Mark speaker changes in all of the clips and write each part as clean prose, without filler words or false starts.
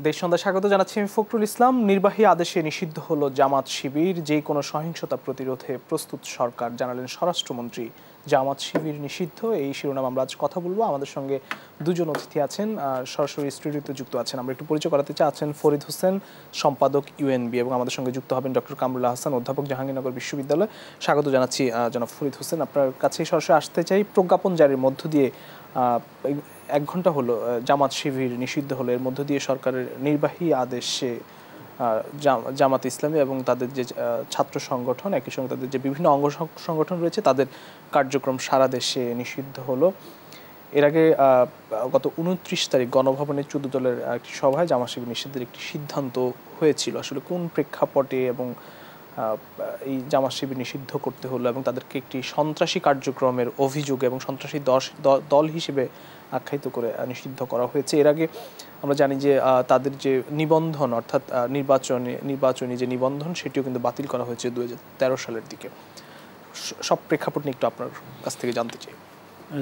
Speaker 1: দেশ সন্ধ্যা স্বাগত জানাচ্ছি আমি ফখরুল ইসলাম। নির্বাহী আদেশে নিষিদ্ধ হলো জামাত শিবির, যে কোনো সহিংসতা প্রতিরোধে প্রস্তুত সরকার, জানালেন স্বরাষ্ট্রমন্ত্রী। জামাত শিবির নিষিদ্ধ, এই শিরোনাম আমরা আজ কথা বলবো। আমাদের সঙ্গে দুজন অতিথি আছেন, সরাসরি স্টুডিওতে যুক্ত আছেন। আমরা একটু পরিচয় করাতে চাই। আছেন ফরিদ হোসেন, সম্পাদক ইউএনবি, এবং আমাদের সঙ্গে যুক্ত হবেন ডক্টর কামরুল্লাহ হাসান, অধ্যাপক, জাহাঙ্গীরনগর বিশ্ববিদ্যালয়। স্বাগত জানাচ্ছি জনাব ফরিদ হোসেন। আপনার কাছে সরাসরি আসতে চাই। প্রজ্ঞাপন জারির মধ্য দিয়ে 1 ঘন্টা হলো জামাত শিবির নিষিদ্ধ হলো, এর মধ্য দিয়ে সরকারের নির্বাহী আদেশে জামাত ইসলামী এবং তাদের যে ছাত্র সংগঠন, একই সঙ্গে তাদের যে বিভিন্ন অঙ্গ সংগঠন রয়েছে, তাদের কার্যক্রম সারা দেশে নিষিদ্ধ হলো। এর আগে গত 29 তারিখ গণভবনে 14 দলের একটি সভায় জামাত শিবির নিষিদ্ধের একটি সিদ্ধান্ত হয়েছিল। আসলে কোন প্রেক্ষাপটে এবং এই জামাত শিবির নিষিদ্ধ করতে হলো এবং তাদেরকে একটি সন্ত্রাসী কার্যক্রমের অভিযোগ এবং সন্ত্রাসী দল হিসেবে আখ্যায়িত করে নিষিদ্ধ করা হয়েছে? এর আগে আমরা জানি যে তাদের যে নিবন্ধন, অর্থাৎ নির্বাচনী যে নিবন্ধন, সেটিও কিন্তু বাতিল করা হয়েছে 2013 সালের দিকে। সব প্রেক্ষাপট নিয়ে একটু আপনার কাছ থেকে জানতে চাই।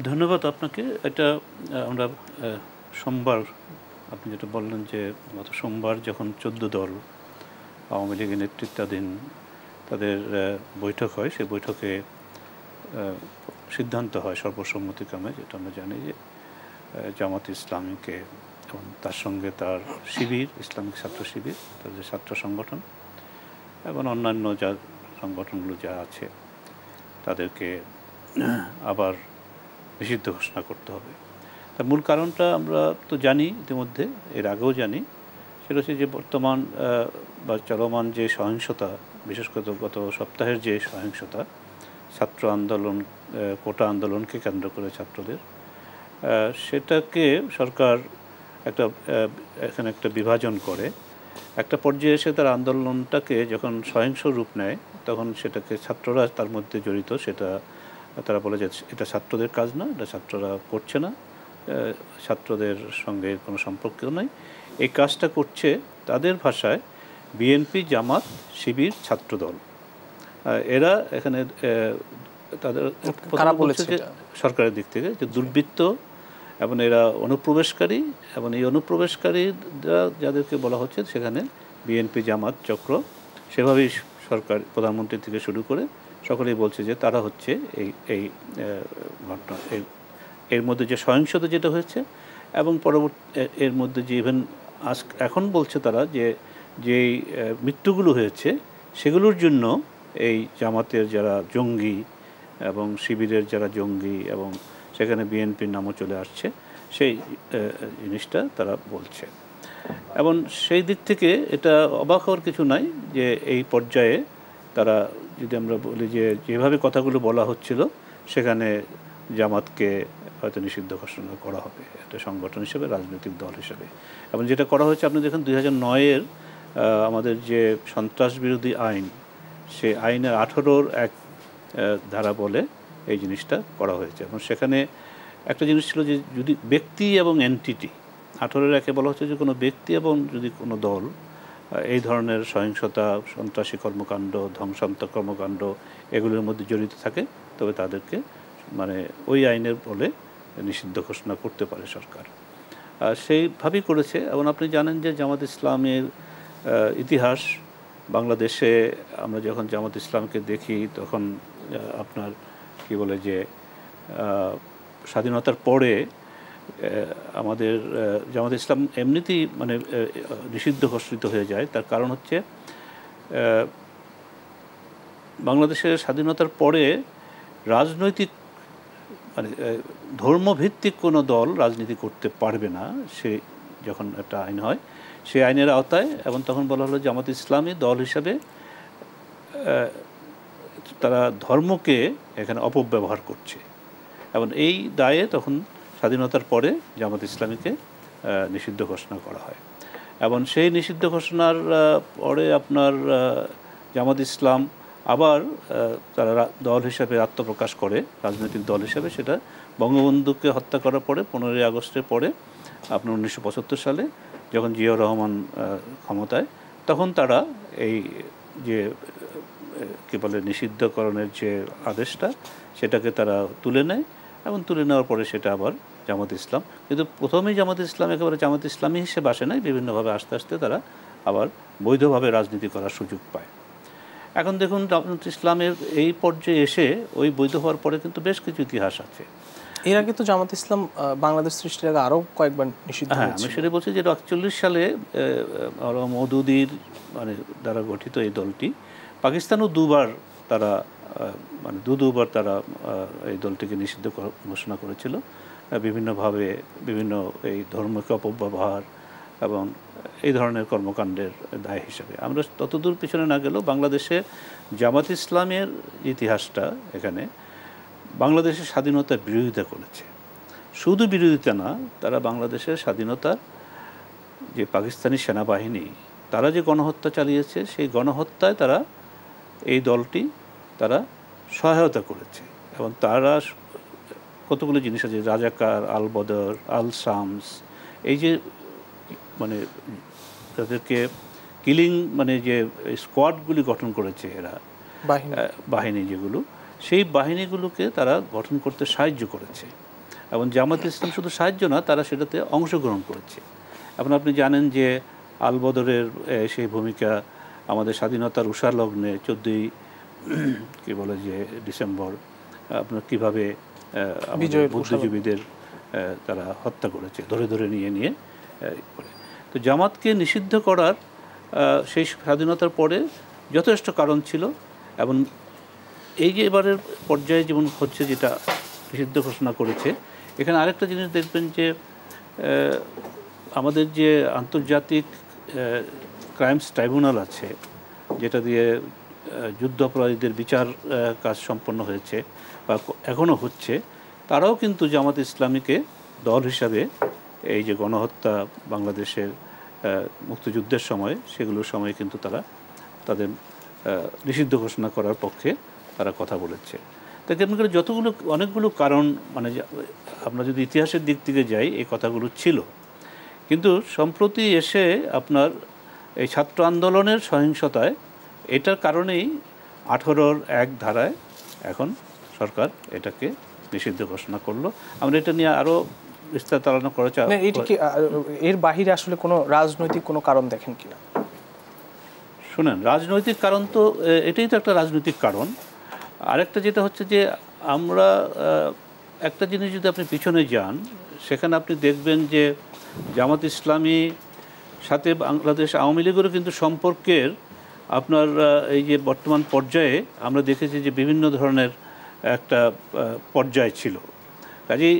Speaker 2: ধন্যবাদ আপনাকে। এটা আমরা সোমবার, আপনি যেটা বললেন যে গত সোমবার যখন 14 দল আওয়ামী লীগের নেতৃত্বাধীন তাদের বৈঠক হয়, সেই বৈঠকে সিদ্ধান্ত হয় সর্বসম্মতিক্রমে, যেটা আমরা জানি যে জামাত ইসলামীকে এবং তার সঙ্গে তার শিবির, ইসলামিক ছাত্র শিবির, তার যে ছাত্র সংগঠন এবং অন্যান্য যা সংগঠনগুলো যা আছে, তাদেরকে আবার নিষিদ্ধ ঘোষণা করতে হবে। তার মূল কারণটা আমরা তো জানি ইতিমধ্যে, এর আগেও জানি। সেটা হচ্ছে যে বর্তমান বা চলমান যে সহিংসতা, বিশেষ করে গত সপ্তাহের যে সহিংসতা, ছাত্র আন্দোলন, কোটা আন্দোলনকে কেন্দ্র করে ছাত্রদের, সেটাকে সরকার এখানে একটা বিভাজন করে। একটা পর্যায়ে এসে তার আন্দোলনটাকে যখন সহিংস রূপ নেয়, তখন সেটাকে ছাত্ররা তার মধ্যে জড়িত, সেটা তারা বলে যে এটা ছাত্রদের কাজ না, এটা ছাত্ররা করছে না, ছাত্রদের সঙ্গে কোনো সম্পর্ক নেই, এই কাজটা করছে তাদের ভাষায় বিএনপি, জামাত, শিবির, ছাত্রদল। এরা এখানে তাদের বলছে যে সরকারের দিক থেকে যে দুর্বৃত্ত এবং এরা অনুপ্রবেশকারী, এবং এই অনুপ্রবেশকারীরা যাদেরকে বলা হচ্ছে সেখানে বিএনপি, জামাত চক্র, সেভাবেই সরকার, প্রধানমন্ত্রী থেকে শুরু করে সকলেই বলছে যে তারা হচ্ছে এই ঘটনা, এর মধ্যে যে সহিংসতা যেটা হয়েছে এবং পরবর্তী এর মধ্যে যে ইভেন এখন বলছে তারা যে যেই মৃত্যুগুলো হয়েছে সেগুলোর জন্য এই জামাতের যারা জঙ্গি এবং শিবিরের যারা জঙ্গি, এবং সেখানে বিএনপির নামও চলে আসছে, সেই জিনিসটা তারা বলছে। এবং সেই দিক থেকে এটা অবাক হওয়ার কিছু নাই যে এই পর্যায়ে তারা, যদি আমরা বলি যে যেভাবে কথাগুলো বলা হচ্ছিল, সেখানে জামাতকে হয়তো নিষিদ্ধ ঘোষণা করা হবে একটা সংগঠন হিসেবে, রাজনৈতিক দল হিসেবে। এবং যেটা করা হয়েছে, আপনি দেখুন 2009-এর আমাদের যে সন্ত্রাস বিরোধী আইন, সেই আইনের 18-র এক ধারা বলে এই জিনিসটা করা হয়েছে। এবং সেখানে একটা জিনিস ছিল যে যদি ব্যক্তি এবং এন্টিটি, 18-এর একে বলা হচ্ছে যে কোনো ব্যক্তি এবং যদি কোনো দল এই ধরনের সহিংসতা, সন্ত্রাসী কর্মকাণ্ড, ধ্বংসাত্মক কর্মকাণ্ড এগুলোর মধ্যে জড়িত থাকে, তবে তাদেরকে মানে ওই আইনের বলে নিষিদ্ধ ঘোষণা করতে পারে সরকার। সেইভাবেই করেছে। এবং আপনি জানেন যে জামাত ইসলামের ইতিহাস, বাংলাদেশে আমরা যখন জামাত ইসলামকে দেখি তখন আপনার কি বলে যে স্বাধীনতার পরে আমাদের জামাত ইসলাম এমনিতেই মানে নিষিদ্ধ ঘোষিত হয়ে যায়। তার কারণ হচ্ছে বাংলাদেশের স্বাধীনতার পরে রাজনৈতিক মানে ধর্মভিত্তিক কোনো দল রাজনীতি করতে পারবে না, সে যখন একটা আইন হয় সেই আইনের আওতায়। এবং তখন বলা হলো জামাত ইসলামী দল হিসাবে তারা ধর্মকে এখানে অপব্যবহার করছে, এবং এই দায়ে তখন স্বাধীনতার পরে জামাত ইসলামীকে নিষিদ্ধ ঘোষণা করা হয়। এবং সেই নিষিদ্ধ ঘোষণার পরে আপনার জামাত ইসলাম আবার তারা দল হিসাবে আত্মপ্রকাশ করে, রাজনৈতিক দল হিসাবে। সেটা বঙ্গবন্ধুকে হত্যা করার পরে 15ই আগস্টের পরে আপনার 1975 সালে যখন জিয়াউর রহমান ক্ষমতায়, তখন তারা এই যে কী বলে নিষিদ্ধকরণের যে আদেশটা, সেটাকে তারা তুলে নেয়। এবং তুলে নেওয়ার পরে সেটা আবার জামাত ইসলাম। কিন্তু প্রথমেই জামাত ইসলাম একেবারে জামাত ইসলামী হিসেবে আসে নাই, বিভিন্নভাবে আস্তে আস্তে তারা আবার বৈধভাবে রাজনীতি করার সুযোগ পায়। এখন দেখুন জামাত ইসলামের এই পর্যায়ে এসে ওই বৈধ হওয়ার পরে কিন্তু বেশ কিছু ইতিহাস আছে।
Speaker 1: এর আগে তো জামাত ইসলাম বাংলাদেশ সৃষ্টির আগে আরও কয়েকবার নিষিদ্ধ
Speaker 2: হ্যাঁ, আমি সেটা বলছি যে 1941 সালে মওদুদির মানে দ্বারা গঠিত এই দলটি পাকিস্তানও দুবার তারা মানে দুবার তারা এই দলটিকে নিষিদ্ধ ঘোষণা করেছিল বিভিন্নভাবে, বিভিন্ন এই ধর্মকে অপব্যবহার এবং এই ধরনের কর্মকাণ্ডের দায় হিসেবে। আমরা ততদূর পিছনে না গেলেও বাংলাদেশে জামাত ইসলামের ইতিহাসটা এখানে বাংলাদেশের স্বাধীনতার বিরোধিতা করেছে। শুধু বিরোধিতা না, তারা বাংলাদেশের স্বাধীনতার যে পাকিস্তানি সেনাবাহিনী তারা যে গণহত্যা চালিয়েছে সেই গণহত্যায় তারা এই দলটি তারা সহায়তা করেছে। এবং তারা কতগুলো জিনিস আছে, রাজাকার, আল বদর, আল শামস, এই যে মানে তাদেরকে কিলিং মানে যে স্কোয়াডগুলি গঠন করেছে এরা বাহিনী যেগুলো, সেই বাহিনীগুলোকে তারা গঠন করতে সাহায্য করেছে। এবং জামাত ইসলাম শুধু সাহায্য না, তারা সেটাতে অংশগ্রহণ করেছে। এখন আপনি জানেন যে আল বদরের সেই ভূমিকা আমাদের স্বাধীনতার উষা লগ্নে 14ই কী বলে যে ডিসেম্বর আপনার কীভাবে বুদ্ধিজীবীদের তারা হত্যা করেছে, ধরে ধরে নিয়ে তো জামাতকে নিষিদ্ধ করার সেই স্বাধীনতার পরে যথেষ্ট কারণ ছিল। এবং এই যে এবারের পর্যায়ে যেমন হচ্ছে যেটা নিষিদ্ধ ঘোষণা করেছে, এখানে আরেকটা জিনিস দেখবেন যে আমাদের যে আন্তর্জাতিক ক্রাইমস ট্রাইব্যুনাল আছে, যেটা দিয়ে যুদ্ধ অপরাধীদের বিচার কাজ সম্পন্ন হয়েছে বা এখনও হচ্ছে, তারাও কিন্তু জামাত ইসলামীকে দল হিসাবে এই যে গণহত্যা বাংলাদেশের মুক্তিযুদ্ধের সময়, সেগুলোর সময় কিন্তু তারা তাদের নিষিদ্ধ ঘোষণা করার পক্ষে তারা কথা বলেছে। তাই কেমন করে অনেকগুলো কারণ, মানে আমরা যদি ইতিহাসের দিক থেকে যাই এই কথাগুলো ছিল। কিন্তু সম্প্রতি এসে আপনার এই ছাত্র আন্দোলনের সহিংসতায় এটার কারণেই 18(1) ধারায় এখন সরকার এটাকে নিষিদ্ধ ঘোষণা করলো। আমরা এটা নিয়ে আরও বিস্তারিত আলোচনা করা চাই।
Speaker 1: এর বাহিরে আসলে কোনো রাজনৈতিক কোনো কারণ দেখেন কিনা?
Speaker 2: শুনেন, রাজনৈতিক কারণ তো এটাই তো একটা রাজনৈতিক কারণ। আরেকটা যেটা হচ্ছে যে আমরা একটা জিনিস যদি আপনি পিছনে যান, সেখানে আপনি দেখবেন যে জামাত ইসলামী সাথে বাংলাদেশ আওয়ামী লীগেরও কিন্তু সম্পর্কের আপনার এই যে বর্তমান পর্যায়ে আমরা দেখেছি যে বিভিন্ন ধরনের একটা পর্যায় ছিল। কাজেই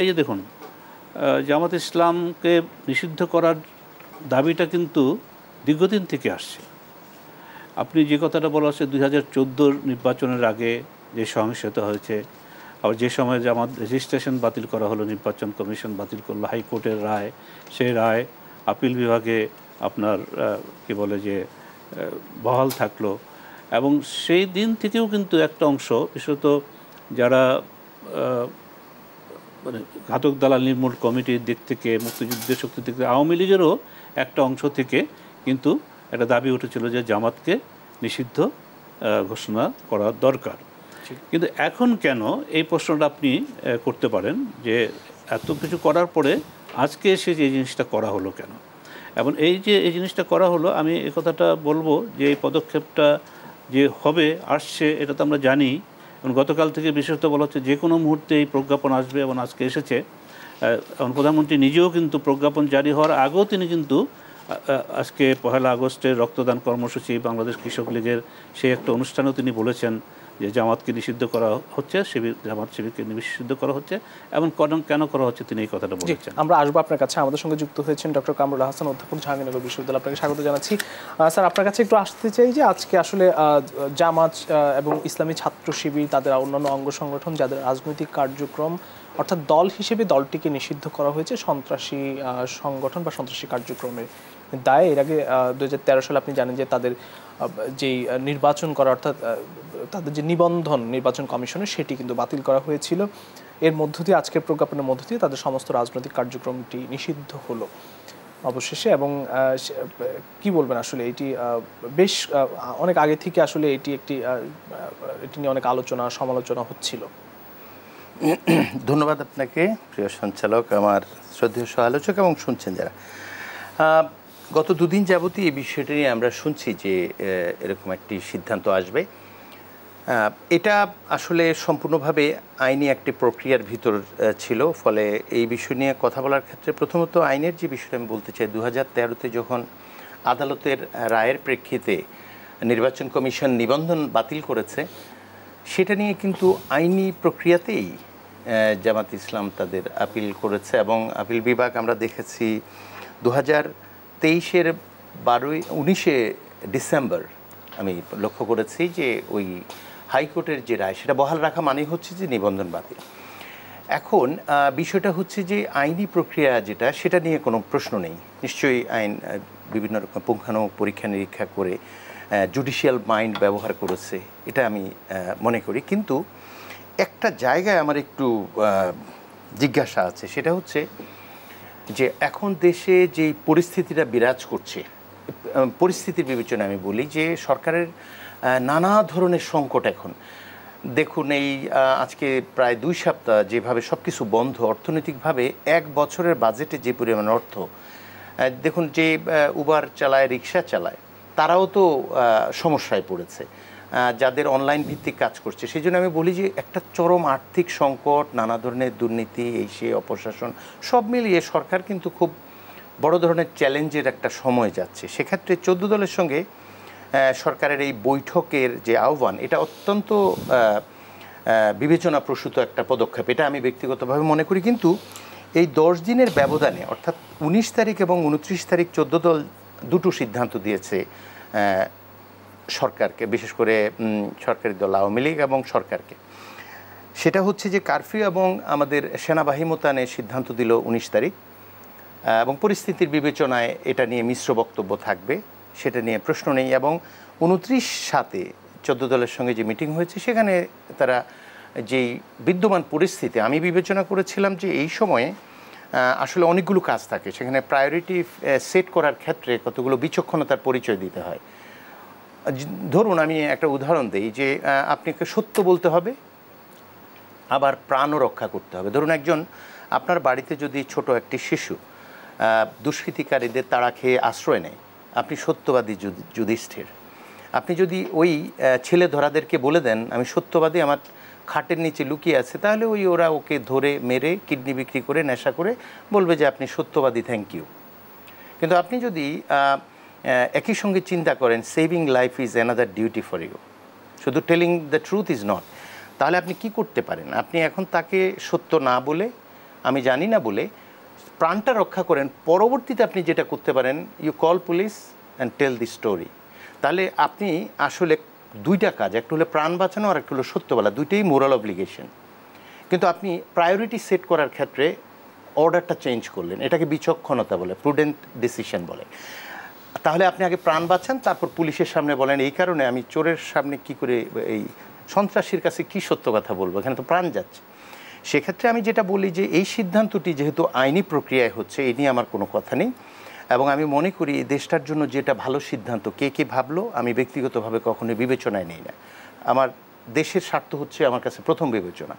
Speaker 2: এই যে দেখুন, জামাত ইসলামকে নিষিদ্ধ করার দাবিটা কিন্তু দীর্ঘদিন থেকে আসছে। আপনি যে কথাটা বলা হচ্ছে 2014 নির্বাচনের আগে যে সহিংসতা হয়েছে, আবার যে সময় জামাত রেজিস্ট্রেশন বাতিল করা হলো, নির্বাচন কমিশন বাতিল করলো, হাইকোর্টের রায়, সেই রায় আপিল বিভাগে আপনার কি বলে যে বহাল থাকলো। এবং সেই দিন থেকেও কিন্তু একটা অংশ, বিশেষত যারা মানে ঘাতক দালাল নির্মূল কমিটির দিক থেকে, মুক্তিযুদ্ধের শক্তি থেকে, আওয়ামী লীগেরও একটা অংশ থেকে কিন্তু একটা দাবি উঠেছিল যে জামাতকে নিষিদ্ধ ঘোষণা করা দরকার। কিন্তু এখন কেন, এই প্রশ্নটা আপনি করতে পারেন যে এত কিছু করার পরে আজকে এসে যে জিনিসটা করা হলো কেন। এবং এই যে এই জিনিসটা করা হলো, আমি এই কথাটা বলবো যে এই পদক্ষেপটা যে হবে আসছে এটা তো আমরা জানি। এবং গতকাল থেকে বিশেষত বলা হচ্ছে যে কোনো মুহূর্তে এই প্রজ্ঞাপন আসবে, এবং আজকে এসেছে। এবং প্রধানমন্ত্রী নিজেও কিন্তু প্রজ্ঞাপন জারি হওয়ার আগেও তিনি কিন্তু আজকে 1 আগস্টের রক্তদান কর্মসূচি বাংলাদেশ কৃষক লীগের সেই একটা অনুষ্ঠানেও তিনি বলেছেন যে জামাতকে নিষিদ্ধ করা হচ্ছে, জামাত শিবিরকে নিষিদ্ধ করা হচ্ছে, এবং কেন করা হচ্ছে তিনি এই কথাটা বলেছেন।
Speaker 1: আমরা আসবো আপনার কাছে। আমাদের সঙ্গে যুক্ত হয়েছেন ডক্টর কামরুল হাসান, অধ্যাপক, জাহাঙ্গীরনগর বিশ্ববিদ্যালয়। আপনাকে স্বাগত জানাচ্ছি। স্যার, আপনার কাছে একটু আসতে চাই যে আজকে আসলে জামাত এবং ইসলামী ছাত্র শিবির, তাদের অন্যান্য অঙ্গ সংগঠন যাদের রাজনৈতিক কার্যক্রম অর্থাৎ দল হিসেবে দলটিকে নিষিদ্ধ করা হয়েছে সন্ত্রাসী সংগঠন বা সন্ত্রাসী কার্যক্রমের দায়ে। এর আগে 2013 সালে আপনি জানেন যে তাদের যেই নির্বাচন করা, অর্থাৎ তাদের যে নিবন্ধন নির্বাচন কমিশনের, সেটি কিন্তু বাতিল করা হয়েছিল। এর মধ্য দিয়ে, আজকের প্রজ্ঞাপনের মধ্য দিয়ে তাদের সমস্ত রাজনৈতিক কার্যক্রমটি নিষিদ্ধ হলো অবশেষে। এবং কি বলবেন আসলে, এটি বেশ অনেক আগে থেকে আসলে এটি নিয়ে অনেক আলোচনা সমালোচনা হচ্ছিল।
Speaker 3: ধন্যবাদ আপনাকে প্রিয় সঞ্চালক, আমার শ্রদ্ধেয় সহ-আলোচক এবং শুনছেন যারা। গত দুদিন যাবতই এই বিষয়টি নিয়ে আমরা শুনছি যে এরকম একটি সিদ্ধান্ত আসবে। এটা আসলে সম্পূর্ণভাবে আইনি একটি প্রক্রিয়ার ভিতর ছিল। ফলে এই বিষয় নিয়ে কথা বলার ক্ষেত্রে প্রথমত আইনের যে বিষয়টা আমি বলতে চাই, 2013-তে যখন আদালতের রায়ের প্রেক্ষিতে নির্বাচন কমিশন নিবন্ধন বাতিল করেছে, সেটা নিয়ে কিন্তু আইনি প্রক্রিয়াতেই জামাত ইসলাম তাদের আপিল করেছে এবং আপিল বিভাগ আমরা দেখেছি 2023-এর 19শে ডিসেম্বর আমি লক্ষ্য করেছি যে ওই হাইকোর্টের যে রায় সেটা বহাল রাখা মানে হচ্ছে যে নিবন্ধন বাতিল। এখন বিষয়টা হচ্ছে যে আইনি প্রক্রিয়া যেটা, সেটা নিয়ে কোনো প্রশ্ন নেই। নিশ্চয়ই আইন বিভিন্ন রকম পুঙ্খানুপুঙ্খ পরীক্ষা নিরীক্ষা করে জুডিশিয়াল মাইন্ড ব্যবহার করেছে, এটা আমি মনে করি। কিন্তু একটা জায়গায় আমার একটু জিজ্ঞাসা আছে, সেটা হচ্ছে যে এখন দেশে যে পরিস্থিতিটা বিরাজ করছে, পরিস্থিতির বিবেচনায় আমি বলি যে সরকারের নানা ধরনের সংকট এখন দেখুন। এই আজকে প্রায় 2 সপ্তাহ যেভাবে সব কিছু বন্ধ, অর্থনৈতিকভাবে 1 বছরের বাজেটে যে পরিমাণ অর্থ, দেখুন যে উবার চালায়, রিক্সা চালায়, তারাও তো সমস্যায় পড়েছে, যাদের অনলাইন ভিত্তিক কাজ করছে। সেই জন্য আমি বলি যে একটা চরম আর্থিক সংকট, নানা ধরনের দুর্নীতি, এই সে অপশাসন, সব মিলিয়ে সরকার কিন্তু খুব বড় ধরনের চ্যালেঞ্জের একটা সময় যাচ্ছে। সেক্ষেত্রে 14 দলের সঙ্গে সরকারের এই বৈঠকের যে আহ্বান, এটা অত্যন্ত বিবেচনাপ্রসূত একটা পদক্ষেপ, এটা আমি ব্যক্তিগতভাবে মনে করি। কিন্তু এই 10 দিনের ব্যবধানে, অর্থাৎ 19 তারিখ এবং 29 তারিখ 14 দল দুটো সিদ্ধান্ত দিয়েছে সরকারকে, বিশেষ করে সরকারি দল আওয়ামী লীগ এবং সরকারকে। সেটা হচ্ছে যে কারফিউ এবং আমাদের সেনাবাহিনী মোতায়েনের সিদ্ধান্ত দিল 19 তারিখ, এবং পরিস্থিতির বিবেচনায় এটা নিয়ে মিশ্র বক্তব্য থাকবে, সেটা নিয়ে প্রশ্ন নেই। এবং 29-7 14 দলের সঙ্গে যে মিটিং হয়েছে, সেখানে তারা যেই বিদ্যমান পরিস্থিতি, আমি বিবেচনা করেছিলাম যে এই সময়ে আসলে অনেকগুলো কাজ থাকে, সেখানে প্রায়োরিটি সেট করার ক্ষেত্রে কতগুলো বিচক্ষণতার পরিচয় দিতে হয়। ধরুন আমি একটা উদাহরণ দিই যে আপনাকে সত্য বলতে হবে, আবার প্রাণও রক্ষা করতে হবে। ধরুন একজন আপনার বাড়িতে যদি ছোট একটি শিশু দুষ্কৃতিকারীদের তাড়া খেয়ে আশ্রয় নেয়, আপনি সত্যবাদী যুধিষ্ঠির। আপনি যদি ওই ছেলে ধরাদেরকে বলে দেন আমি সত্যবাদী, আমার খাটের নিচে লুকিয়ে আছে, তাহলে ওরা ওকে ধরে মেরে কিডনি বিক্রি করে নেশা করে বলবে যে আপনি সত্যবাদী, থ্যাংক ইউ। কিন্তু আপনি যদি একই সঙ্গে চিন্তা করেন saving life is another duty for you, শুধু telling the truth is not, তাহলে আপনি কি করতে পারেন? আপনি এখন তাকে সত্য না বলে, আমি জানি না বলে প্রাণটা রক্ষা করেন। পরবর্তীতে আপনি যেটা করতে পারেন, you call police and tell the story. তাহলে আপনি আসলে 2টা কাজ, একটা হলো প্রাণ বাঁচানো আর একটা হলো সত্য বলা, দুইটাই মোরাল অব্লিগেশন। কিন্তু আপনি প্রায়োরিটি সেট করার ক্ষেত্রে অর্ডারটা চেঞ্জ করলেন, এটাকে বিচক্ষণতা বলে, প্রুডেন্ট ডিসিশন বলে। তাহলে আপনি আগে প্রাণ বাঁচান, তারপর পুলিশের সামনে বলেন এই কারণে আমি চোরের সামনে কি করে, এই সন্ত্রাসীর কাছে কি সত্য কথা বলবো, এখানে তো প্রাণ যাচ্ছে। সেক্ষেত্রে আমি যেটা বলি যে এই সিদ্ধান্তটি যেহেতু আইনি প্রক্রিয়ায় হচ্ছে, এই নিয়ে আমার কোনো কথা নেই। এবং আমি মনে করি এই দেশটার জন্য যেটা ভালো সিদ্ধান্ত কে কে ভাবলো, আমি ব্যক্তিগতভাবে কখনোই বিবেচনায় নেই না। আমার দেশের স্বার্থ হচ্ছে আমার কাছে প্রথম বিবেচনা,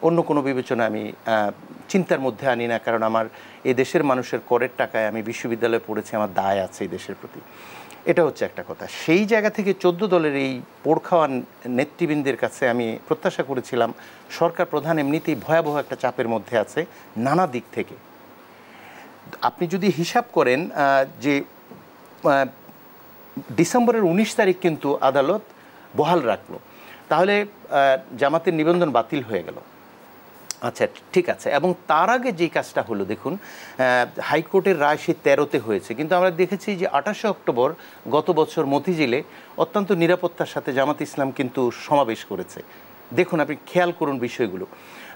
Speaker 3: অন্য কোনো বিবেচনা আমি চিন্তার মধ্যে আনি না। কারণ আমার এই দেশের মানুষের করের টাকায় আমি বিশ্ববিদ্যালয়ে পড়েছি, আমার দায় আছে এই দেশের প্রতি, এটা হচ্ছে একটা কথা। সেই জায়গা থেকে 14 দলের এই পোড় খাওয়া নেতৃবৃন্দের কাছে আমি প্রত্যাশা করেছিলাম, সরকার প্রধান এমনিতেই ভয়াবহ একটা চাপের মধ্যে আছে নানা দিক থেকে। আপনি যদি হিসাব করেন যে ডিসেম্বরের 19 তারিখ কিন্তু আদালত বহাল রাখলো, তাহলে জামাতের নিবন্ধন বাতিল হয়ে গেল। আচ্ছা ঠিক আছে, এবং তার আগে যেই কাজটা হলো দেখুন, হাইকোর্টের রায় সেই 13-তে হয়েছে, কিন্তু আমরা দেখেছি যে 28শে অক্টোবর গত বছর মতিঝিলে অত্যন্ত নিরাপত্তার সাথে জামাত ইসলাম কিন্তু সমাবেশ করেছে। দেখুন আপনি খেয়াল করুন বিষয়গুলো।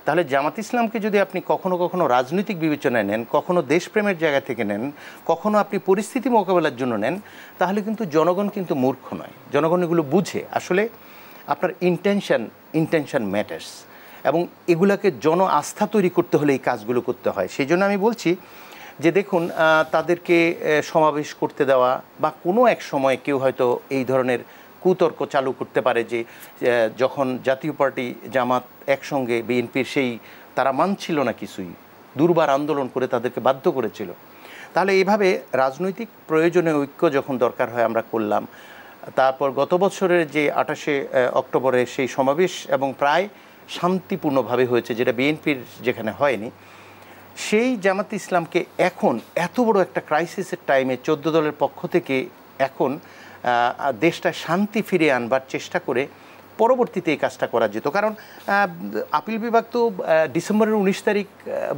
Speaker 3: তাহলে জামাত ইসলামকে যদি আপনি কখনো কখনো রাজনৈতিক বিবেচনায় নেন, কখনো দেশপ্রেমের জায়গা থেকে নেন, কখনো আপনি পরিস্থিতি মোকাবেলার জন্য নেন, তাহলে কিন্তু জনগণ কিন্তু মূর্খ নয়, জনগণ এগুলো বুঝে। আসলে আপনার ইন্টেনশন ম্যাটার্স, এবং এগুলাকে জন আস্থা তৈরি করতে হলে এই কাজগুলো করতে হয়। সেই জন্য আমি বলছি যে দেখুন তাদেরকে সমাবেশ করতে দেওয়া, বা কোনো এক সময় কেউ হয়তো এই ধরনের কুতর্ক চালু করতে পারে যে যখন জাতীয় পার্টি জামাত একসঙ্গে বিএনপির সেই তারা মানছিল না কিছুই, দুর্বার আন্দোলন করে তাদেরকে বাধ্য করেছিল। তাহলে এইভাবে রাজনৈতিক প্রয়োজনে ঐক্য যখন দরকার হয় আমরা করলাম। তারপর গত বছরের যে 28শে অক্টোবরে সেই সমাবেশ এবং প্রায় শান্তিপূর্ণভাবে হয়েছে, যেটা বিএনপির যেখানে হয়নি, সেই জামাত ইসলামকে এখন এত বড় একটা ক্রাইসিসের টাইমে 14 দলের পক্ষ থেকে এখন দেশটা শান্তি ফিরিয়ে আনবার চেষ্টা করে পরবর্তীতে এই কাজটা করা যেত। কারণ আপিল বিভাগ তো ডিসেম্বরের 19 তারিখ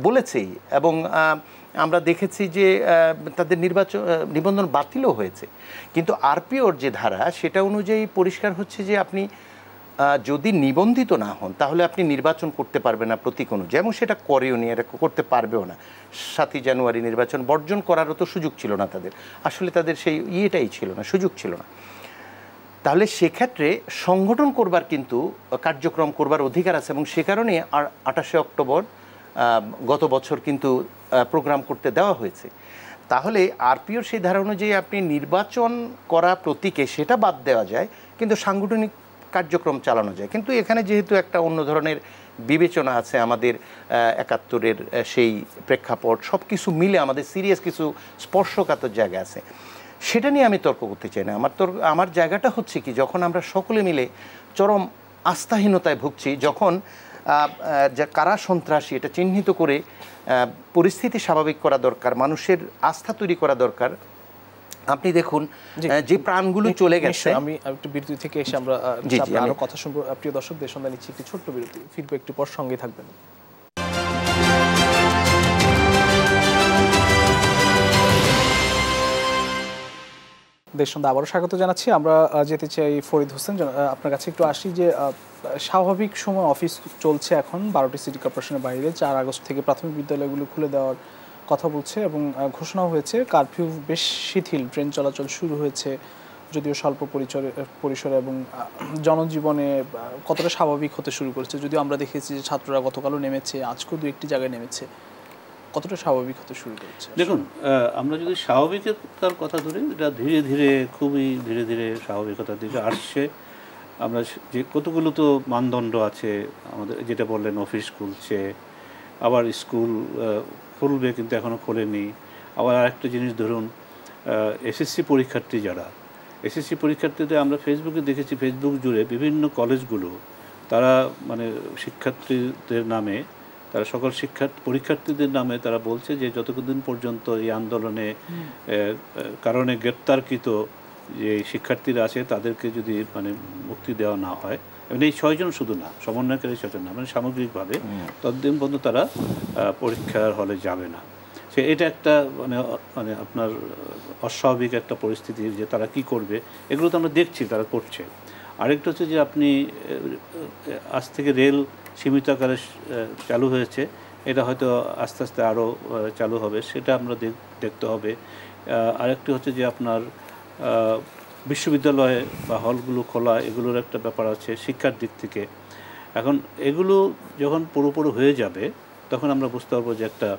Speaker 3: বলেছেই, এবং আমরা দেখেছি যে তাদের নিবন্ধন বাতিলও হয়েছে। কিন্তু আরপিওর যে ধারা সেটা অনুযায়ী পরিষ্কার হচ্ছে যে আপনি যদি নিবন্ধিত না হন তাহলে আপনি নির্বাচন করতে পারবেন না প্রতীক অনুযায়ী, এবং সেটা করেও নি, এটা করতে পারবেও না। 7ই জানুয়ারি নির্বাচন বর্জন করারও তো সুযোগ ছিল না তাদের, আসলে তাদের সেই ইয়েটাই ছিল না, সুযোগ ছিল না। তাহলে সেক্ষেত্রে সংগঠন করবার কিন্তু কার্যক্রম করবার অধিকার আছে, এবং সে কারণে 28শে অক্টোবর গত বছর কিন্তু প্রোগ্রাম করতে দেওয়া হয়েছে। তাহলে আরপিওর সেই ধারা অনুযায়ী আপনি নির্বাচন করা প্রতীকে সেটা বাদ দেওয়া যায়, কিন্তু সাংগঠনিক কার্যক্রম চালানো যায়। কিন্তু এখানে যেহেতু একটা অন্য ধরনের বিবেচনা আছে, আমাদের 71-এর সেই প্রেক্ষাপট সব কিছু মিলে আমাদের সিরিয়াস কিছু স্পর্শকাতর জায়গা আছে, সেটা নিয়ে আমি তর্ক করতে চাই না। আমার জায়গাটা হচ্ছে কি, যখন আমরা সকলে মিলে চরম আস্থাহীনতায় ভুগছি, যখন যা কারা সন্ত্রাসী এটা চিহ্নিত করে পরিস্থিতি স্বাভাবিক করা দরকার, মানুষের আস্থা তৈরি করা দরকার। আপনি দেখুন যে প্রাণগুলো চলে গেছে।
Speaker 1: আমি একটু বিরতি থেকে এসে আমরা আরো কথা শুনবো। প্রিয় দর্শক, দেশ সন্ধ্যা নিচ্ছি একটি ছোট্ট বিরতি, ফিরবো একটু পর, সঙ্গেই থাকবেন। দেশ সন্ধ্যা আবারও স্বাগত জানাচ্ছি। আমরা যেতে চাই ফরিদ হোসেন, আপনার কাছে একটু আসি যে স্বাভাবিক সময় অফিস চলছে এখন 12টি সিটি কর্পোরেশনের বাইরে। 4 আগস্ট থেকে প্রাথমিক বিদ্যালয়গুলো খুলে দেওয়ার কথা বলছে এবং ঘোষণাও হয়েছে। কারফিউ বেশ শিথিল, ট্রেন চলাচল শুরু হয়েছে যদিও স্বল্প পরিসরে, এবং জনজীবনে কতটা স্বাভাবিক হতে শুরু করেছে। যদিও আমরা দেখেছি যে ছাত্ররা গতকালও নেমেছে, আজকেও 2-1টি জায়গায় নেমেছে, কতটা স্বাভাবিক হতে শুরু করেছে?
Speaker 2: দেখুন, আমরা যদি স্বাভাবিকতার কথা ধরি, এটা ধীরে ধীরে, খুবই ধীরে ধীরে স্বাভাবিকতার দিকে আসছে। আমরা যে কতগুলো তো মানদণ্ড আছে আমাদের, যেটা বললেন অফিস খুলছে, আবার স্কুল খুলবে কিন্তু এখনও খোলেনি। আবার আরেকটা জিনিস ধরুন, এসএসসি পরীক্ষার্থী যারা, এসএসসি পরীক্ষার্থীদের আমরা ফেসবুকে দেখেছি, ফেসবুক জুড়ে বিভিন্ন কলেজগুলো তারা মানে শিক্ষার্থীদের নামে, তারা সকল পরীক্ষার্থীদের নামে তারা বলছে যে যতদিন পর্যন্ত এই আন্দোলনে কারণে গ্রেপ্তারকৃত যে শিক্ষার্থীরা আছে তাদেরকে যদি মানে মুক্তি দেওয়া না হয়, মানে এই 6 জন শুধু না, সমন্বয়কারী 6 জন না, মানে সামগ্রিকভাবে ততদিন পর্যন্ত তারা পরীক্ষার হলে যাবে না। এটা একটা মানে আপনার অস্বাভাবিক একটা পরিস্থিতি, যে তারা কি করবে এগুলো তো আমরা দেখছি তারা করছে। আরেকটা হচ্ছে যে আপনি আজ থেকে রেল সীমিত আকারে চালু হয়েছে, এটা হয়তো আস্তে আস্তে আরও চালু হবে, সেটা আমরা দেখতে হবে। আরেকটি হচ্ছে যে আপনার বিশ্ববিদ্যালয়ে বা হলগুলো খোলা, এগুলোর একটা ব্যাপার আছে শিক্ষার দিক থেকে। এখন এগুলো যখন পুরোপুরি হয়ে যাবে তখন আমরা বুঝতে পারবো যে একটা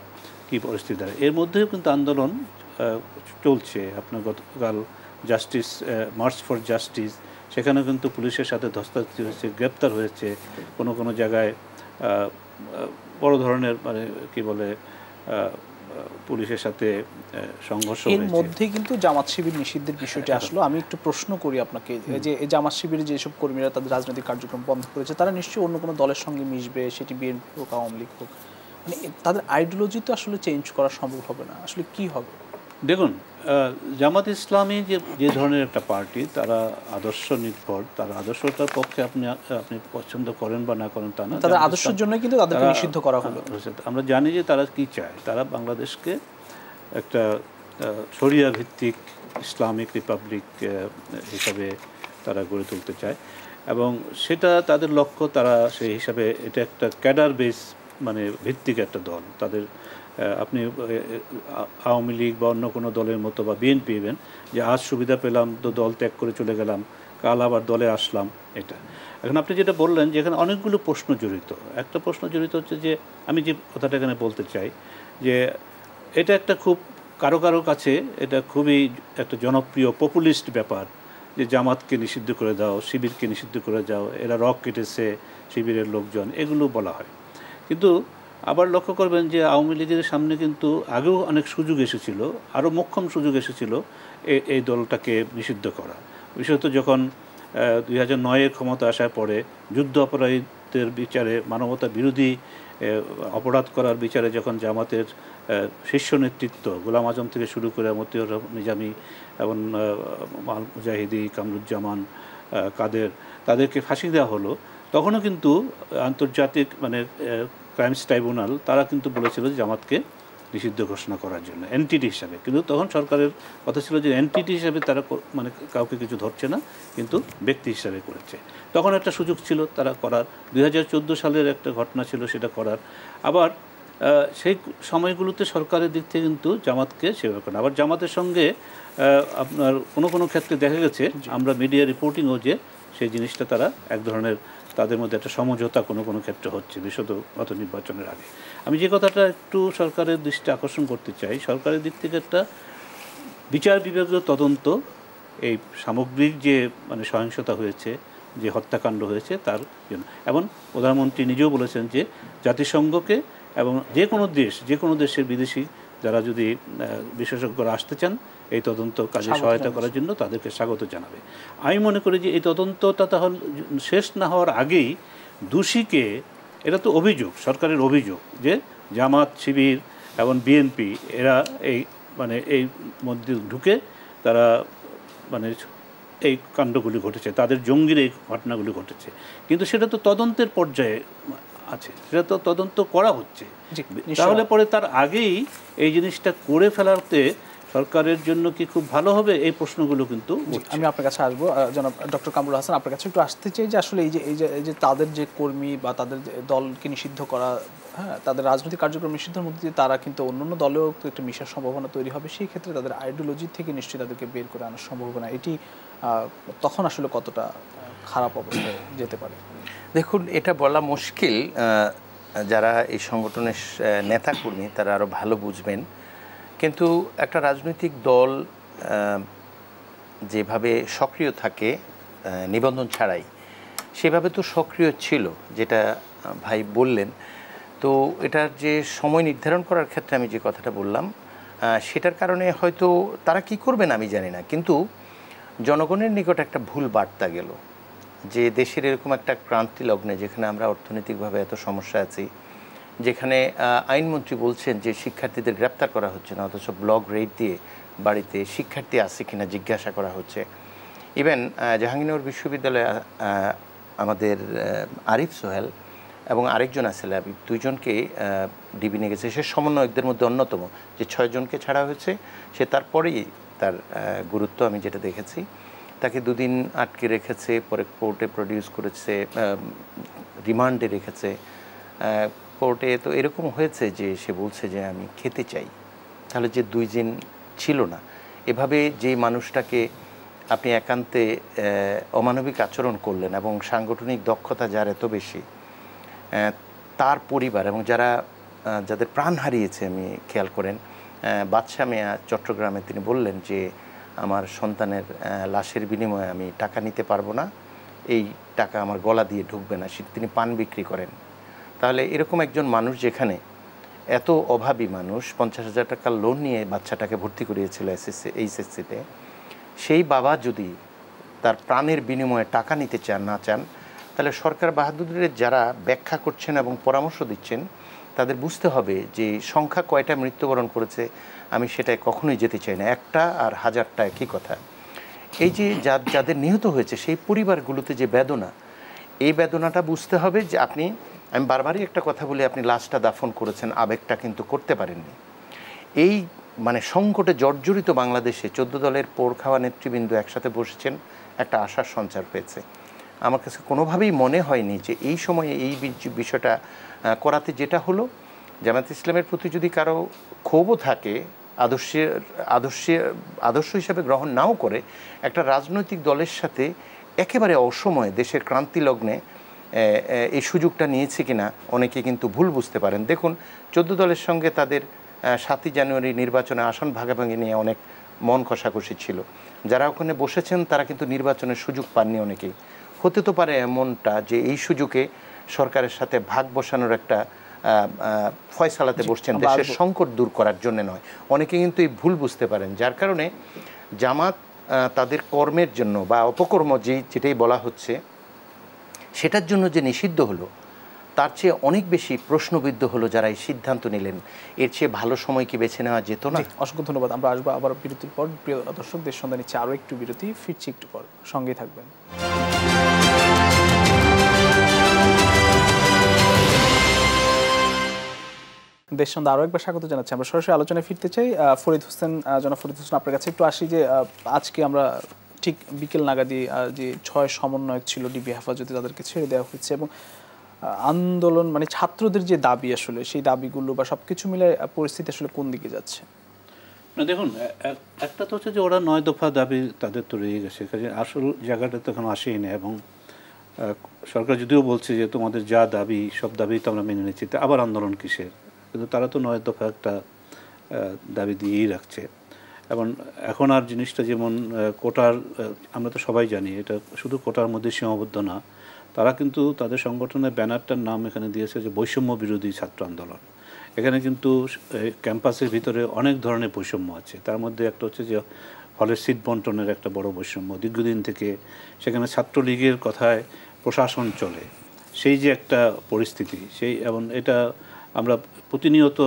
Speaker 2: কী পরিস্থিতি দাঁড়ায়। এর মধ্যেও কিন্তু আন্দোলন চলছে। আপনার গতকাল জাস্টিস মার্চ ফর জাস্টিস, সেখানে কিন্তু পুলিশের সাথে ধস্তাধস্তি হয়েছে, গ্রেপ্তার হয়েছে, কোনো জায়গায় বড় ধরনের মানে কি বলে পুলিশের সাথে সংঘর্ষ হয়েছে।
Speaker 1: এর মধ্যে কিন্তু জামাত শিবির নিষিদ্ধের বিষয়টি আসলো। আমি একটু প্রশ্ন করি আপনাকে, যে এই জামাত শিবিরের যেসব কর্মীরা তাদের রাজনৈতিক কার্যক্রম বন্ধ করেছে, তারা নিশ্চয়ই অন্য কোনো দলের সঙ্গে মিশবে, সেটি বিএনপি হোক, আওয়ামী লীগ হোক, মানে তাদের আইডিওলজি তো আসলে চেঞ্জ করা সম্ভব হবে না, আসলে কি হবে?
Speaker 2: দেখুন, জামাত ইসলামী যে ধরনের একটা পার্টি, তারা আদর্শ নির্ভর, তার আদর্শটার পক্ষে আপনি পছন্দ করেন বা না করেন তা না,
Speaker 1: তাদের আদর্শের জন্য কিন্তু তাদেরকে নিষিদ্ধ করা হলো।
Speaker 2: আমরা জানি যে তারা কি চায়। তারা বাংলাদেশকে একটা শরিয়া ভিত্তিক ইসলামিক রিপাবলিক হিসাবে তারা গড়ে তুলতে চায়, এবং সেটা তাদের লক্ষ্য। তারা সেই হিসাবে এটা একটা ক্যাডার বেস মানে ভিত্তিক একটা দল। তাদের আপনি আওয়ামী লীগ বা অন্য কোনো দলের মতো বা বিএনপি ইভেন, যে আজ সুবিধা পেলাম তো দল ত্যাগ করে চলে গেলাম, কাল আবার দলে আসলাম, এটা। এখন আপনি যেটা বললেন যে এখানে অনেকগুলো প্রশ্ন জড়িত। একটা প্রশ্ন জড়িত হচ্ছে যে, আমি যে কথাটা এখানে বলতে চাই যে এটা একটা খুব কারো কাছে এটা খুবই একটা জনপ্রিয় পপুলিস্ট ব্যাপার যে জামাতকে নিষিদ্ধ করে দাও, শিবিরকে নিষিদ্ধ করে দাও, এরা রক কেটেছে শিবিরের লোকজন, এগুলো বলা হয়। কিন্তু আবার লক্ষ্য করবেন যে আওয়ামী লীগের সামনে কিন্তু আগেও অনেক সুযোগ এসেছিল, আরও মোক্ষম সুযোগ এসেছিল এই দলটাকে নিষিদ্ধ করা। বিশেষত যখন 2009-এর ক্ষমতা আসার পরে যুদ্ধ অপরাধীদের বিচারে, মানবতা বিরোধী অপরাধ করার বিচারে যখন জামাতের শীর্ষ নেতৃত্ব গোলাম আজম থেকে শুরু করে মতিউর নিজামী এবং মুজাহিদি, কামরুজ্জামান, কাদের, তাদেরকে ফাঁসি দেওয়া হলো, তখনও কিন্তু আন্তর্জাতিক ক্রাইমস ট্রাইব্যুনাল তারা কিন্তু বলেছিল যে জামাতকে নিষিদ্ধ ঘোষণা করার জন্য এনটিটি হিসাবে। কিন্তু তখন সরকারের কথা ছিল যে এনটিটি হিসাবে তারা কাউকে কিছু ধরছে না, কিন্তু ব্যক্তি হিসাবে করেছে। তখন একটা সুযোগ ছিল তারা করার, 2014 সালের একটা ঘটনা ছিল সেটা করার। আবার সেই সময়গুলোতে সরকারের দিক থেকে কিন্তু জামাতকে সেবা করেন। আবার জামাতের সঙ্গে আপনার কোনো ক্ষেত্রে দেখা গেছে, আমরা মিডিয়া রিপোর্টিংও, যে সেই জিনিসটা তারা এক ধরনের তাদের মধ্যে একটা সমঝোতা কোনো ক্ষেত্রে হচ্ছে, বিশেষত গত নির্বাচনের আগে। আমি যে কথাটা একটু সরকারের দৃষ্টি আকর্ষণ করতে চাই, সরকারের দিক থেকে একটা বিচার বিভাগীয় তদন্ত এই সামগ্রিক যে সহিংসতা হয়েছে, যে হত্যাকাণ্ড হয়েছে তার জন্য। এবং প্রধানমন্ত্রী নিজেও বলেছেন যে জাতিসংঘকে এবং যে কোনো দেশের বিদেশি যারা যদি বিশেষজ্ঞরা আসতে চান এই তদন্ত কাজে সহায়তা করার জন্য তাদেরকে স্বাগত জানাবে। আমি মনে করি যে এই তদন্তটা তাহলে শেষ না হওয়ার আগেই দোষীকে, এটা তো অভিযোগ, সরকারের অভিযোগ যে জামাত, শিবির এবং বিএনপি এরা এই মধ্যে ঢুকে তারা এই কাণ্ডগুলি ঘটেছে, তাদের জঙ্গির এই ঘটনাগুলি ঘটেছে। কিন্তু সেটা তো তদন্তের পর্যায়ে আছে, সেটা তো তদন্ত করা হচ্ছে। তাহলে পরে তার আগেই এই জিনিসটা করে ফেলাতে সরকারের জন্য কি খুব ভালো হবে, এই প্রশ্নগুলো কিন্তু।
Speaker 1: আমি আপনার কাছে আসবো, জনাব ডক্টর কামরুল হাসান, আপনার কাছে একটু আসতে চাই যে আসলে এই যে তাদের যে কর্মী বা তাদের দলকে নিষিদ্ধ করা, হ্যাঁ, তাদের রাজনৈতিক কার্যক্রম নিষিদ্ধের মধ্যে দিয়ে তারা কিন্তু অন্যান্য দলেও একটা মিশার সম্ভাবনা তৈরি হবে। সেই ক্ষেত্রে তাদের আইডিওলজি থেকে নিশ্চয়ই তাদেরকে বের করে আনার সম্ভাবনা, এটি তখন আসলে কতটা খারাপ অবস্থায় যেতে পারে?
Speaker 3: দেখুন, এটা বলা মুশকিল। যারা এই সংগঠনের নেতাকর্মী তারা আরও ভালো বুঝবেন। কিন্তু একটা রাজনৈতিক দল যেভাবে সক্রিয় থাকে নিবন্ধন ছাড়াই, সেভাবে তো সক্রিয় ছিল, যেটা ভাই বললেন। তো এটার যে সময় নির্ধারণ করার ক্ষেত্রে আমি যে কথাটা বললাম, সেটার কারণে হয়তো তারা কি করবেন আমি জানি না, কিন্তু জনগণের নিকট একটা ভুল বার্তা গেল যে দেশের এরকম একটা ক্রান্তি লগ্নে, যেখানে আমরা অর্থনৈতিকভাবে এত সমস্যা আছি, যেখানে আইনমন্ত্রী বলছেন যে শিক্ষার্থীদের গ্রেপ্তার করা হচ্ছে না, অথচ ব্লক রেড দিয়ে বাড়িতে শিক্ষার্থী আছে কিনা জিজ্ঞাসা করা হচ্ছে। ইভেন জাহাঙ্গীরনগর বিশ্ববিদ্যালয়ে আমাদের আরিফ সোহেল এবং আরেকজন আছে লাবিব, দুইজনকে ডিবি নিয়ে গেছে। সে সমন্বয়কদের মধ্যে অন্যতম, যে 6 জনকে ছাড়া হয়েছে, সে তারপরেই তার গুরুত্ব আমি যেটা দেখেছি, তাকে 2 দিন আটকে রেখেছে, পরে কোর্টে প্রডিউস করেছে, রিমান্ডে রেখেছে। কোর্টে তো এরকম হয়েছে যে সে বলছে যে আমি খেতে চাই। তাহলে যে 2 দিন ছিল না, এভাবে যেই মানুষটাকে আপনি একান্তে অমানবিক আচরণ করলেন এবং সাংগঠনিক দক্ষতা যার এত বেশি, তার পরিবার এবং যাদের প্রাণ হারিয়েছে, আমি খেয়াল করেন বাদশা মিয়া চট্টগ্রামে তিনি বললেন যে আমার সন্তানের লাশের বিনিময়ে আমি টাকা নিতে পারবো না, এই টাকা আমার গলা দিয়ে ঢুকবে না, তিনি পান বিক্রি করেন। তাহলে এরকম একজন মানুষ, যেখানে এত অভাবী মানুষ 50,000 টাকা লোন নিয়ে বাচ্চাটাকে ভর্তি করিয়েছিল এইচএসসিতে, সেই বাবা যদি তার প্রাণের বিনিময়ে টাকা নিতে না চান, তাহলে সরকার বাহাদুরের যারা ব্যাখ্যা করছেন এবং পরামর্শ দিচ্ছেন, তাদের বুঝতে হবে যে সংখ্যা কয়টা মৃত্যুবরণ করেছে আমি সেটাই কখনোই যেতে চাই না, 1টা আর 1000টা একই কথা। এই যে যাদের নিহত হয়েছে সেই পরিবারগুলোতে যে বেদনা, এই বেদনাটা বুঝতে হবে। যে আমি বারবারই একটা কথা বলি, আপনি লাশটা দাফন করেছেন, আবেগটা কিন্তু করতে পারেননি। এই সংকটে জর্জরিত বাংলাদেশে 14 দলের পোড় খাওয়া নেতৃবৃন্দ একসাথে বসেছেন, একটা আশার সঞ্চার হয়েছে। আমার কাছে কোনোভাবেই মনে হয়নি যে এই সময়ে এই বিষয়টা করাতে যেটা হলো, জামায়াত ইসলামের প্রতি যদি কারো ক্ষোভও থাকে, আদর্শ হিসাবে গ্রহণ নাও করে, একটা রাজনৈতিক দলের সাথে একেবারে অসময়ে দেশের ক্রান্তি লগ্নে এই সুযোগটা নিয়েছে কিনা অনেকে কিন্তু ভুল বুঝতে পারেন। দেখুন, 14 দলের সঙ্গে তাদের 7ই জানুয়ারি নির্বাচনে আসন ভাগাভাগি নিয়ে অনেক মন কষাকষি ছিল। যারা ওখানে বসেছেন তারা কিন্তু নির্বাচনের সুযোগ পাননি অনেকেই। হতে তো পারে এমনটা যে এই সুযোগে সরকারের সাথে ভাগ বসানোর একটা ফয়সালাতে বসছেন, দেশের সংকট দূর করার জন্য নয়। অনেকে কিন্তু এই ভুল বুঝতে পারেন, যার কারণে জামাত তাদের কর্মের জন্য বা অপকর্ম যেটাই বলা হচ্ছে সেটার জন্য যে নিষিদ্ধ হলো, তার চেয়ে অনেক বেশি প্রশ্নবিদ্ধ হলো যারা এই সিদ্ধান্ত নিলেন। এর চেয়ে ভালো সময় কি বেছে নেওয়া যেত না?
Speaker 1: অসংখ্য ধন্যবাদ। আমরা আসবো আবার বিরতির পর। প্রিয় দর্শক, দেশ সন্ধান নিচ্ছে আরও একটু বিরতি, ফিরছি একটু পর, সঙ্গেই থাকবেন। দেশ সন্ধ্যা আরও একবার স্বাগত জানাচ্ছি। আমরা সরাসরি আলোচনায় ফিরতে চাই। ফরিদ হোসেন, জনাব ফরিদ হোসেন, আপনার কাছে একটু আসি যে আজকে আমরা ঠিক বিকেল নাগাদি যে 6 সমন্বয়ক ছিল ডিবি হেফাজতে, তাদেরকে ছেড়ে দেওয়া হয়েছে এবং আন্দোলন মানে ছাত্রদের যে দাবি, আসলে সেই দাবিগুলো বা সব কিছু মিলে পরিস্থিতি আসলে কোন দিকে যাচ্ছে?
Speaker 2: না দেখুন, একটা তো হচ্ছে যে ওরা 9 দফা দাবি তাদের তো রয়ে গেছে, কাজে আসল জায়গাটা তো এখন আসেই না। এবং সরকার যদিও বলছে যে তোমাদের যা দাবি সব দাবি তো আমরা মেনে নিচ্ছি, আবার আন্দোলন কিসের? কিন্তু তারা তো 9 দফা একটা দাবি দিয়েই রাখছে। এবং এখন আর জিনিসটা যেমন কোটার, আমরা তো সবাই জানি এটা শুধু কোটার মধ্যে সীমাবদ্ধ না। তারা কিন্তু তাদের সংগঠনের ব্যানারটার নাম এখানে দিয়েছে যে বৈষম্য বিরোধী ছাত্র আন্দোলন। এখানে কিন্তু ক্যাম্পাসের ভিতরে অনেক ধরনের বৈষম্য আছে। তার মধ্যে একটা হচ্ছে যে হলের সিট বন্টনের একটা বড় বৈষম্য। দীর্ঘদিন থেকে সেখানে ছাত্রলীগের কথায় প্রশাসন চলে, সেই যে একটা পরিস্থিতি, সেই এবং এটা আমরা প্রতিনিয়ত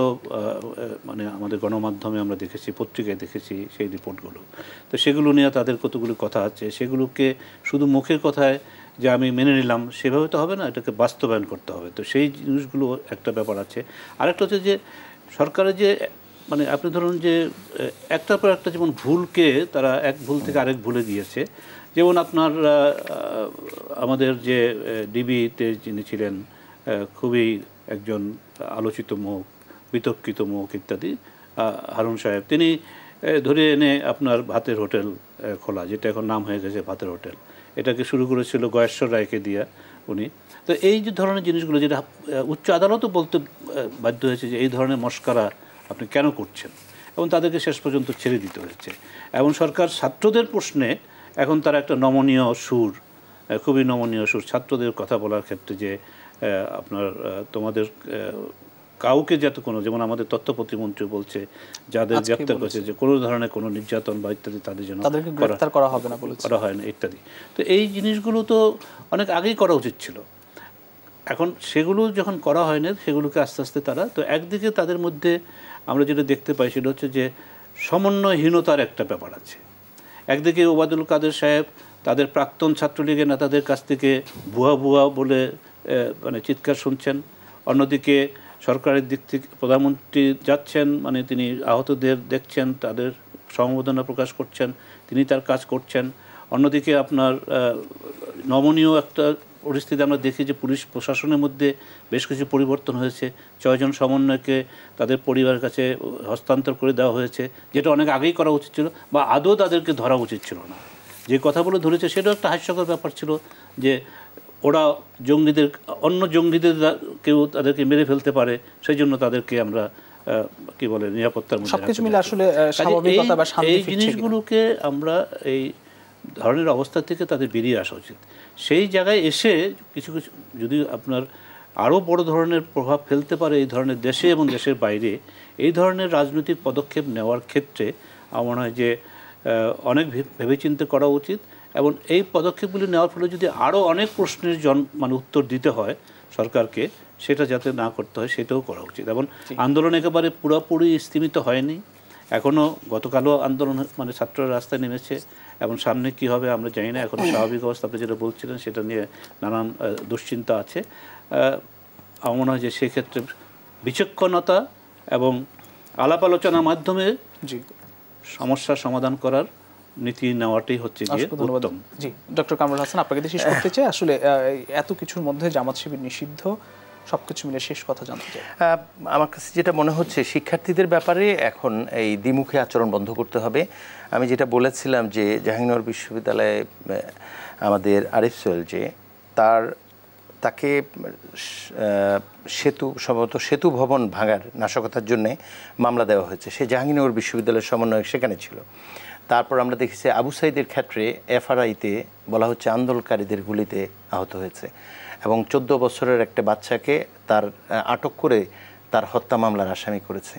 Speaker 2: মানে আমাদের গণমাধ্যমে আমরা দেখেছি, পত্রিকায় দেখেছি সেই রিপোর্টগুলো। তো সেগুলো নিয়ে তাদের কতগুলো কথা আছে, সেগুলোকে শুধু মুখের কথায় যে আমি মেনে নিলাম সেভাবে তো হবে না, এটাকে বাস্তবায়ন করতে হবে। তো সেই জিনিসগুলো একটা ব্যাপার আছে। আরেকটা হচ্ছে যে সরকারের যে মানে আপনি ধরুন যে একটার পর একটা যেমন ভুলকে তারা এক ভুল থেকে আরেক ভুলে গিয়েছে। যেমন আপনার আমাদের যে ডিবিতে যিনি ছিলেন খুবই একজন আলোচিত মুখ, বিতর্কিত মুখ ইত্যাদি, হারুন সাহেব, তিনি ধরে এনে আপনার ভাতের হোটেল খোলা, যেটা এখন নাম হয়ে গেছে ভাতের হোটেল, এটাকে শুরু করেছিল গয়েশ্বর রায়কে দিয়া উনি। তো এই যে ধরনের জিনিসগুলো যেটা উচ্চ আদালতও বলতে বাধ্য হয়েছে যে এই ধরনের মস্করা আপনি কেন করছেন, এবং তাদেরকে শেষ পর্যন্ত ছেড়ে দিতে হয়েছে। এবং সরকার ছাত্রদের প্রশ্নে এখন তারা একটা নমনীয় সুর, খুবই নমনীয় সুর ছাত্রদের কথা বলার ক্ষেত্রে, যে আপনার তোমাদের কাউকে যাতে কোনো, যেমন আমাদের তথ্য প্রতিমন্ত্রী বলছে যাদের গ্রেপ্তার করেছে যে কোনো ধরনের কোনো নির্যাতন বা ইত্যাদি তাদের জন্য
Speaker 1: গ্রেপ্তার করা হবে না,
Speaker 2: করা হয় না ইত্যাদি। তো এই জিনিসগুলো তো অনেক আগেই করা উচিত ছিল। এখন সেগুলো যখন করা হয় না, সেগুলোকে আস্তে আস্তে তারা, তো একদিকে তাদের মধ্যে আমরা যেটা দেখতে পাই সেটা হচ্ছে যে সমন্বয়হীনতার একটা ব্যাপার আছে। একদিকে ওবায়দুল কাদের সাহেব তাদের প্রাক্তন ছাত্রলীগের নেতাদের কাছ থেকে ভুয়া ভুয়া বলে মানে চিৎকার শুনছেন, অন্যদিকে সরকারের দিক থেকে প্রধানমন্ত্রী যাচ্ছেন, মানে তিনি আহতদের দেখছেন, তাদের সমবেদনা প্রকাশ করছেন, তিনি তার কাজ করছেন। অন্যদিকে আপনার নমনীয় একটা পরিস্থিতি আমরা দেখি যে পুলিশ প্রশাসনের মধ্যে বেশ কিছু পরিবর্তন হয়েছে। 6 জন সমন্বয়কে তাদের পরিবারের কাছে হস্তান্তর করে দেওয়া হয়েছে, যেটা অনেক আগেই করা উচিত ছিল, বা আদৌ তাদেরকে ধরা উচিত ছিল না। যে কথাগুলো ধরেছে সেটাও একটা হাস্যকর ব্যাপার ছিল যে ওরা জঙ্গিদের, অন্য জঙ্গিদের কেউ তাদেরকে মেরে ফেলতে পারে, সেই জন্য তাদেরকে আমরা কি বলে নিরাপত্তার মধ্যে
Speaker 1: সবকিছু মিলে আসলে স্বাভাবিকতা বা শান্তি,
Speaker 2: এই জিনিসগুলোকে আমরা এই ধরনের অবস্থা থেকে তাদের বেরিয়ে আসা উচিত। সেই জায়গায় এসে কিছু কিছু যদি আপনার আরও বড় ধরনের প্রভাব ফেলতে পারে এই ধরনের দেশে এবং দেশের বাইরে, এই ধরনের রাজনৈতিক পদক্ষেপ নেওয়ার ক্ষেত্রে আমার মনে হয় যে অনেক ভেবেচিন্তে করা উচিত। এবং এই পদক্ষেপগুলি নেওয়ার ফলে যদি আরও অনেক প্রশ্নের মানে উত্তর দিতে হয় সরকারকে, সেটা যাতে না করতে হয় সেটাও করা উচিত। এবং আন্দোলন একেবারে পুরোপুরি স্থিমিত হয়নি, এখনও গতকালও আন্দোলন মানে ছাত্ররা রাস্তায় নেমেছে, এবং সামনে কি হবে আমরা জানি না। এখনও স্বাভাবিক অবস্থা আপনি যেটা বলছিলেন সেটা নিয়ে নানান দুশ্চিন্তা আছে। আমার মনে হয় যে সেক্ষেত্রে বিচক্ষণতা এবং আলাপ আলোচনার মাধ্যমে সমস্যার সমাধান করার নীতি নেওয়াটাই হচ্ছে গিয়ে উত্তম।
Speaker 1: জি, ডক্টর কামরুল হাসান, আপনাকে শেষ করতে চাই, আসলে এত কিছুর মধ্যে জামাত শিবির নিষিদ্ধ, সবকিছু মিলে শেষ কথা জানতে চাই।
Speaker 3: আমার কাছে যেটা মনে হচ্ছে শিক্ষার্থীদের ব্যাপারে এখন এই দ্বিমুখী আচরণ বন্ধ করতে হবে। আমি যেটা বলেছিলাম যে জাহাঙ্গীরনগর বিশ্ববিদ্যালয়ে আমাদের আরিফ সোহেল, যে তার তাকে সম্ভবত সেতু ভবন ভাঙার নাশকতার জন্যে মামলা দেওয়া হয়েছে। সে জাহাঙ্গীরনগর বিশ্ববিদ্যালয়ের সমন্বয়ক সেখানে ছিল। তারপর আমরা দেখেছি আবু সাইদের ক্ষেত্রে এফআরআইতে বলা হচ্ছে আন্দোলনকারীদের গুলিতে আহত হয়েছে এবং 14 বছরের একটা বাচ্চাকে তার আটক করে তার হত্যা মামলার আসামি করেছে।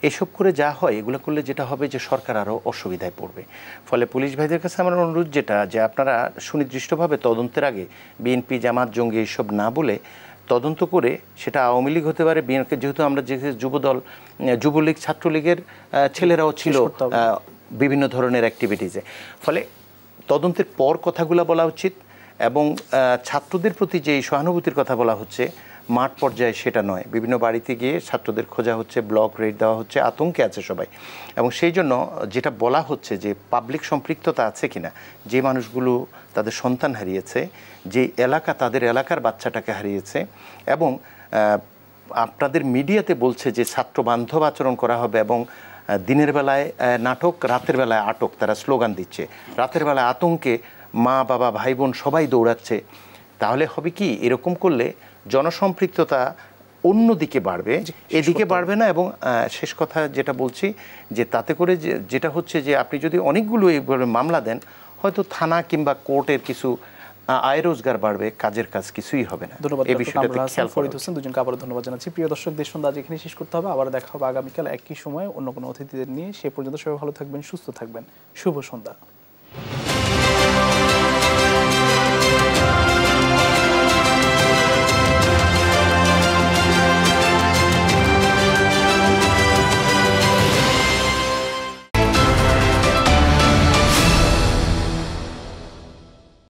Speaker 3: এসব করে যা হয়, এগুলো করলে যেটা হবে যে সরকার আরও অসুবিধায় পড়বে। ফলে পুলিশ ভাইদের কাছে আমার অনুরোধ যেটা, যে আপনারা সুনির্দিষ্টভাবে তদন্তের আগে বিএনপি, জামাত, জঙ্গি এইসব না বলে তদন্ত করে, সেটা আওয়ামী লীগ হতে পারে, বিএনপি, যেহেতু আমরা যুবদল, যুবলীগ, ছাত্রলীগের ছেলেরাও ছিল বিভিন্ন ধরনের অ্যাক্টিভিটিসে। ফলে তদন্তের পর কথাগুলো বলা উচিত এবং ছাত্রদের প্রতি যে সহানুভূতির কথা বলা হচ্ছে মাঠ পর্যায়ে সেটা নয়। বিভিন্ন বাড়িতে গিয়ে ছাত্রদের খোঁজা হচ্ছে, ব্লক রেড দেওয়া হচ্ছে, আতঙ্কে আছে সবাই। এবং সেই জন্য যেটা বলা হচ্ছে যে পাবলিক সম্পৃক্ততা আছে কিনা, যে মানুষগুলো তাদের সন্তান হারিয়েছে, যে এলাকা তাদের এলাকার বাচ্চাটাকে হারিয়েছে, এবং আপনাদের মিডিয়াতে বলছে যে ছাত্র বান্ধব আচরণ করা হবে এবং দিনের বেলায় নাটক, রাতের বেলায় আটক, তারা স্লোগান দিচ্ছে, রাতের বেলায় আতঙ্কে মা বাবা ভাই বোন সবাই দৌড়াচ্ছে। তাহলে হবে কি, এরকম করলে জনসম্পৃক্ততা অন্যদিকে বাড়বে, এদিকে বাড়বে না। এবং শেষ কথা যেটা বলছি, যে তাতে করে যেটা হচ্ছে যে আপনি যদি অনেকগুলো এইভাবে মামলা দেন, হয়তো থানা কিংবা কোর্টের কিছু আয় রোজগার বাড়বে, কাজের কাজ কিছুই হবে না।
Speaker 1: ধন্যবাদ।
Speaker 3: এই বিষয়টাতে খেয়াল
Speaker 1: ফরিদ হোসেন, দুজনকে আবারও ধন্যবাদ জানাচ্ছি। প্রিয় দর্শক, দেশ সন্ধ্যা আজ এখানে শেষ করতে হবে। আবার দেখা হবে আগামীকাল একই সময়ে অন্য কোনো অতিথিদের নিয়ে। সে পর্যন্ত সবাই ভালো থাকবেন, সুস্থ থাকবেন। শুভ সন্ধ্যা।